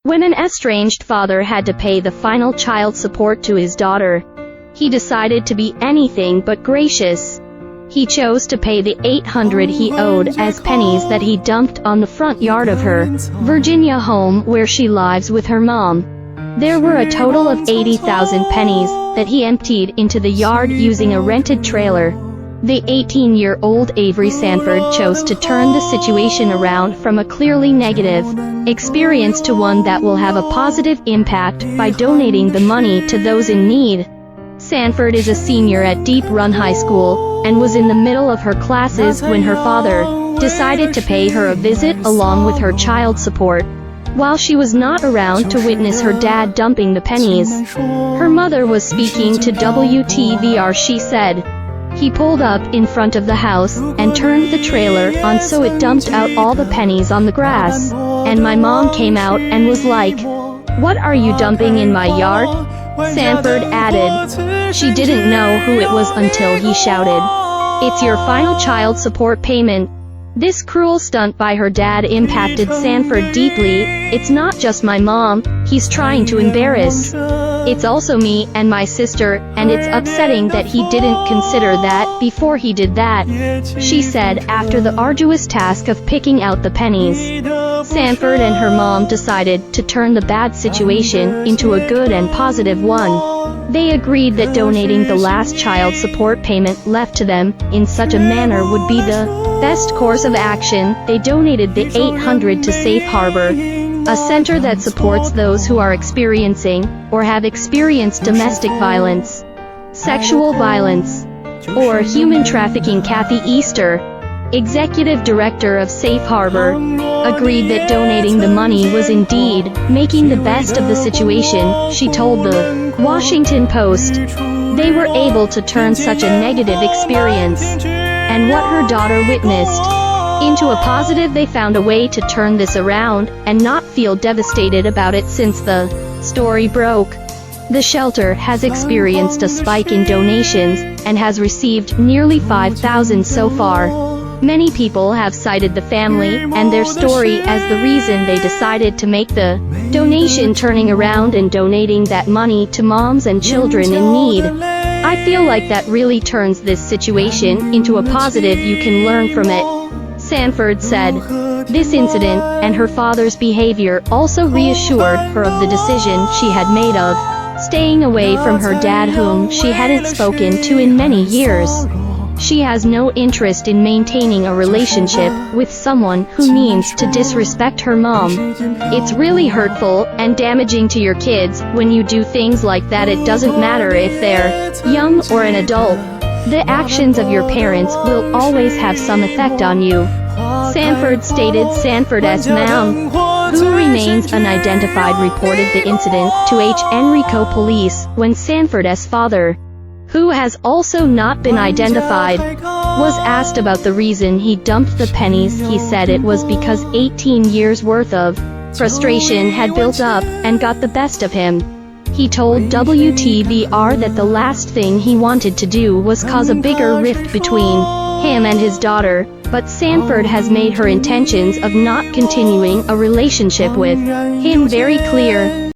When an estranged father had to pay the final child support to his daughter, he decided to be anything but gracious. He chose to pay the $800 he owed as pennies that he dumped on the front yard of her Virginia home where she lives with her mom. There were a total of 80,000 pennies that he emptied into the yard using a rented trailer. The 18-year-old Avery Sanford chose to turn the situation around from a clearly negative experience to one that will have a positive impact by donating the money to those in need. Sanford is a senior at Deep Run High School and was in the middle of her classes when her father decided to pay her a visit along with her child support. While she was not around to witness her dad dumping the pennies, her mother was speaking to WTVR. She said, "He pulled up in front of the house and turned the trailer on so it dumped out all the pennies on the grass. And my mom came out and was like, 'What are you dumping in my yard?'" Sanford added she didn't know who it was until he shouted, "It's your final child support payment." This cruel stunt by her dad impacted Sanford deeply. "It's not just my mom he's trying to embarrass. It's also me and my sister, and it's upsetting that he didn't consider that before he did that," she said after the arduous task of picking out the pennies. Sanford and her mom decided to turn the bad situation into a good and positive one. They agreed that donating the last child support payment left to them in such a manner would be the best course of action. They donated the $800 to Safe Harbor, a center that supports those who are experiencing or have experienced domestic violence, sexual violence, or human trafficking. Kathy Easter, executive director of Safe Harbor, agreed that donating the money was indeed making the best of the situation. She told the Washington Post, "They were able to turn such a negative experience and what her daughter witnessed into a positive. They found a way to turn this around and not feel devastated about it." Since the story broke, the shelter has experienced a spike in donations and has received nearly 5,000 so far. Many people have cited the family and their story as the reason they decided to make the donation, turning around and donating that money to moms and children in need. "I feel like that really turns this situation into a positive. You can learn from it," Sanford said. This incident and her father's behavior also reassured her of the decision she had made of staying away from her dad, whom she hadn't spoken to in many years. She has no interest in maintaining a relationship with someone who means to disrespect her mom. "It's really hurtful and damaging to your kids when you do things like that. It doesn't matter if they're young or an adult. The actions of your parents will always have some effect on you," Sanford stated. Sanford S. Mom, who remains unidentified, reported the incident to Enrico police when Sanford's father, who has also not been identified, was asked about the reason he dumped the pennies. He said it was because 18 years worth of frustration had built up and got the best of him. He told WTVR that the last thing he wanted to do was cause a bigger rift between him and his daughter, but Sanford has made her intentions of not continuing a relationship with him very clear.